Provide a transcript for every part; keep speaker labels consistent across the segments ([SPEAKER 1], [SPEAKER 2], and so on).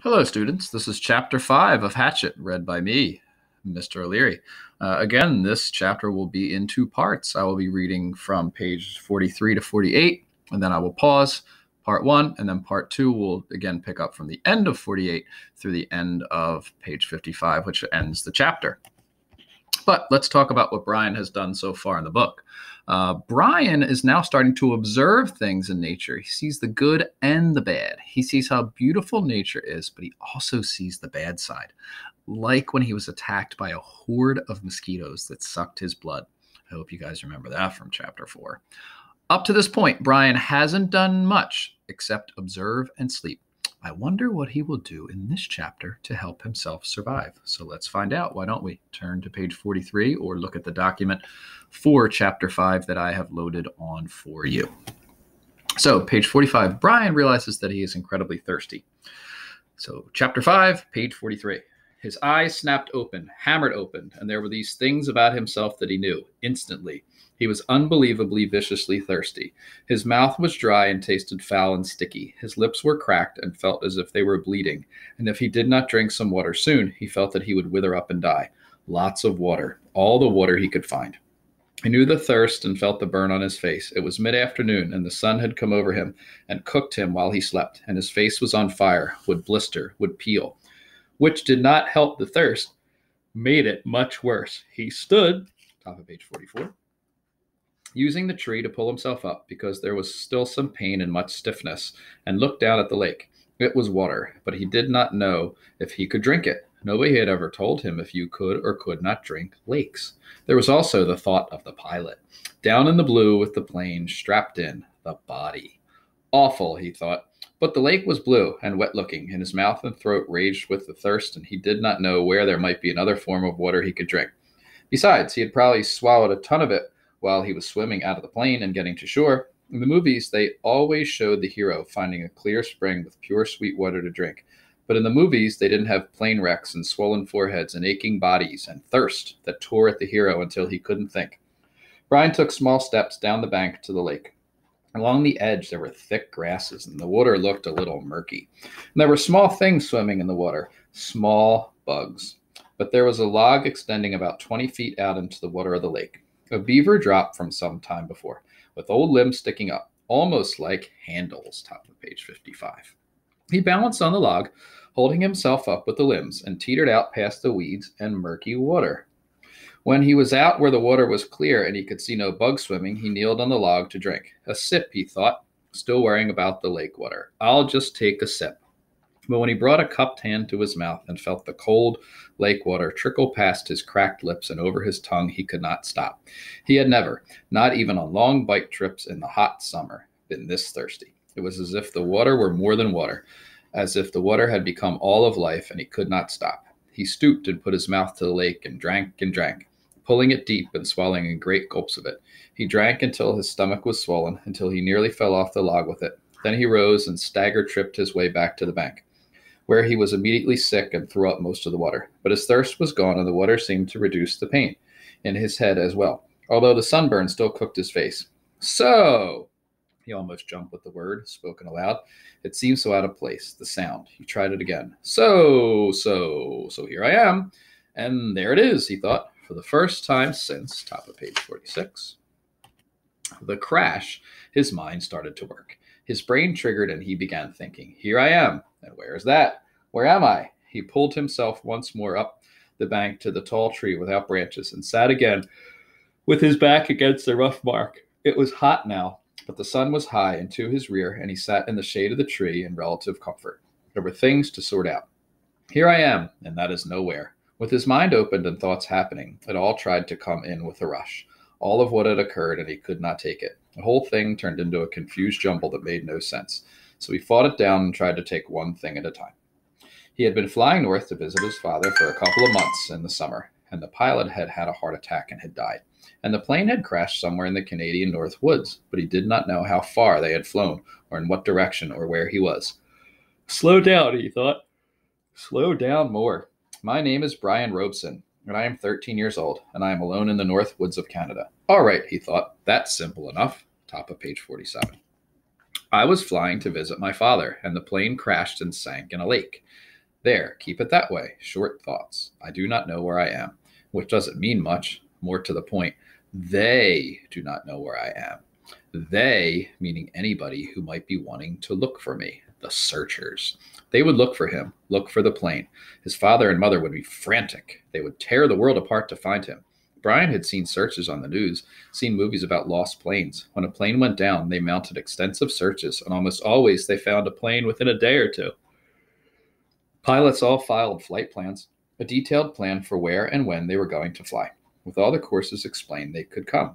[SPEAKER 1] Hello, students. This is Chapter 5 of Hatchet, read by me, Mr. O'Leary. Again, this chapter will be in two parts. I will be reading from page 43 to 48, and then I will pause part 1, and then part 2 will again pick up from the end of 48 through the end of page 55, which ends the chapter. But let's talk about what Brian has done so far in the book. Brian is now starting to observe things in nature. He sees the good and the bad. He sees how beautiful nature is, but he also sees the bad side, like when he was attacked by a horde of mosquitoes that sucked his blood. I hope you guys remember that from chapter 4. Up to this point, Brian hasn't done much except observe and sleep. I wonder what he will do in this chapter to help himself survive. So let's find out. Why don't we turn to page 43 or look at the document for chapter 5 that I have loaded on for you. So page 45, Brian realizes that he is incredibly thirsty. So chapter 5, page 43. His eyes snapped open, hammered open, and there were these things about himself that he knew instantly. He was unbelievably, viciously thirsty. His mouth was dry and tasted foul and sticky. His lips were cracked and felt as if they were bleeding. And if he did not drink some water soon, he felt that he would wither up and die. Lots of water, all the water he could find. He knew the thirst and felt the burn on his face. It was mid-afternoon, and the sun had come over him and cooked him while he slept, and his face was on fire, would blister, would peel, which did not help the thirst, made it much worse. He stood, top of page 44, using the tree to pull himself up because there was still some pain and much stiffness, and looked down at the lake. It was water, but he did not know if he could drink it. Nobody had ever told him if you could or could not drink lakes. There was also the thought of the pilot, down in the blue with the plane strapped in, the body. Awful, he thought. But the lake was blue and wet-looking, and his mouth and throat raged with the thirst, and he did not know where there might be another form of water he could drink. Besides, he had probably swallowed a ton of it while he was swimming out of the plane and getting to shore. In the movies, they always showed the hero finding a clear spring with pure sweet water to drink. But in the movies, they didn't have plane wrecks and swollen foreheads and aching bodies and thirst that tore at the hero until he couldn't think. Brian took small steps down the bank to the lake. Along the edge, there were thick grasses, and the water looked a little murky. And there were small things swimming in the water, small bugs. But there was a log extending about 20 feet out into the water of the lake. A beaver dropped from some time before, with old limbs sticking up, almost like handles, top of page 55. He balanced on the log, holding himself up with the limbs, and teetered out past the weeds and murky water. When he was out where the water was clear and he could see no bugs swimming, he kneeled on the log to drink. A sip, he thought, still worrying about the lake water. I'll just take a sip. But when he brought a cupped hand to his mouth and felt the cold lake water trickle past his cracked lips and over his tongue, he could not stop. He had never, not even on long bike trips in the hot summer, been this thirsty. It was as if the water were more than water, as if the water had become all of life, and he could not stop. He stooped and put his mouth to the lake and drank, pulling it deep and swallowing in great gulps of it. He drank until his stomach was swollen, until he nearly fell off the log with it. Then he rose and stagger-tripped his way back to the bank, where he was immediately sick and threw up most of the water. But his thirst was gone, and the water seemed to reduce the pain in his head as well, although the sunburn still cooked his face. So, he almost jumped with the word, spoken aloud. It seemed so out of place, the sound. He tried it again. So here I am. And there it is, he thought, for the first time since, top of page 46. The crash, his mind started to work. His brain triggered and he began thinking, here I am. And where is that? Where am I? He pulled himself once more up the bank to the tall tree without branches and sat again with his back against the rough bark. It was hot now, but the sun was high and to his rear, and he sat in the shade of the tree in relative comfort. There were things to sort out. Here I am, and that is nowhere. With his mind opened and thoughts happening, it all tried to come in with a rush. All of what had occurred, and he could not take it. The whole thing turned into a confused jumble that made no sense. So he fought it down and tried to take one thing at a time. He had been flying north to visit his father for a couple of months in the summer, and the pilot had had a heart attack and had died. And the plane had crashed somewhere in the Canadian North Woods, but he did not know how far they had flown, or in what direction, or where he was. Slow down, he thought. Slow down more. My name is Brian Robeson, and I am 13 years old, and I am alone in the North Woods of Canada. All right, he thought, that's simple enough. Top of page 47. I was flying to visit my father, and the plane crashed and sank in a lake. There, keep it that way. Short thoughts. I do not know where I am, which doesn't mean much. More to the point, they do not know where I am. They, meaning anybody who might be wanting to look for me, the searchers. They would look for him, look for the plane. His father and mother would be frantic. They would tear the world apart to find him. Brian had seen searches on the news, seen movies about lost planes. When a plane went down, they mounted extensive searches, and almost always they found a plane within a day or two. Pilots all filed flight plans, a detailed plan for where and when they were going to fly. With all the courses explained, they would come.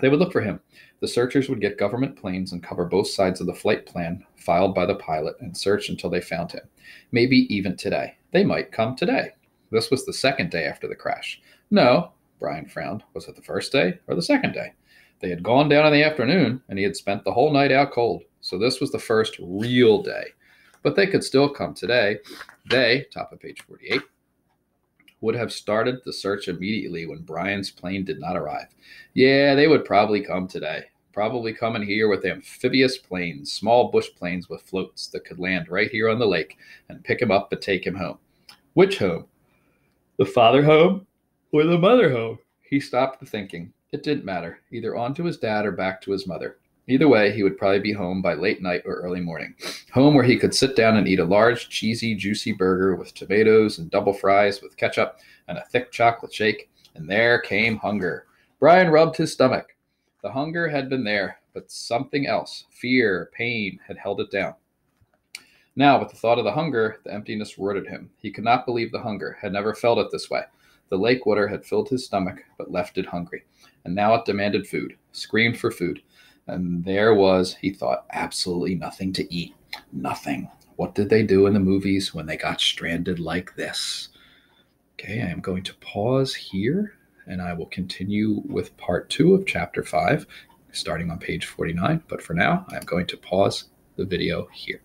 [SPEAKER 1] They would look for him. The searchers would get government planes and cover both sides of the flight plan filed by the pilot and search until they found him. Maybe even today. They might come today. This was the second day after the crash. No, Brian frowned. Was it the first day or the second day? They had gone down in the afternoon, and he had spent the whole night out cold. So this was the first real day. But they could still come today. They, top of page 48, would have started the search immediately when Brian's plane did not arrive. Yeah, they would probably come today. Probably come in here with amphibious planes, small bush planes with floats that could land right here on the lake and pick him up and take him home. Which home? The father home or the mother home? He stopped thinking. It didn't matter, either on to his dad or back to his mother. Either way, he would probably be home by late night or early morning. Home where he could sit down and eat a large, cheesy, juicy burger with tomatoes and double fries with ketchup and a thick chocolate shake. And there came hunger. Brian rubbed his stomach. The hunger had been there, but something else, fear, pain, had held it down. Now, with the thought of the hunger, the emptiness rooted him. He could not believe the hunger, had never felt it this way. The lake water had filled his stomach, but left it hungry. And now it demanded food, screamed for food. And there was, he thought, absolutely nothing to eat. Nothing. What did they do in the movies when they got stranded like this? Okay, I am going to pause here, and I will continue with part 2 of chapter 5, starting on page 49. But for now, I am going to pause the video here.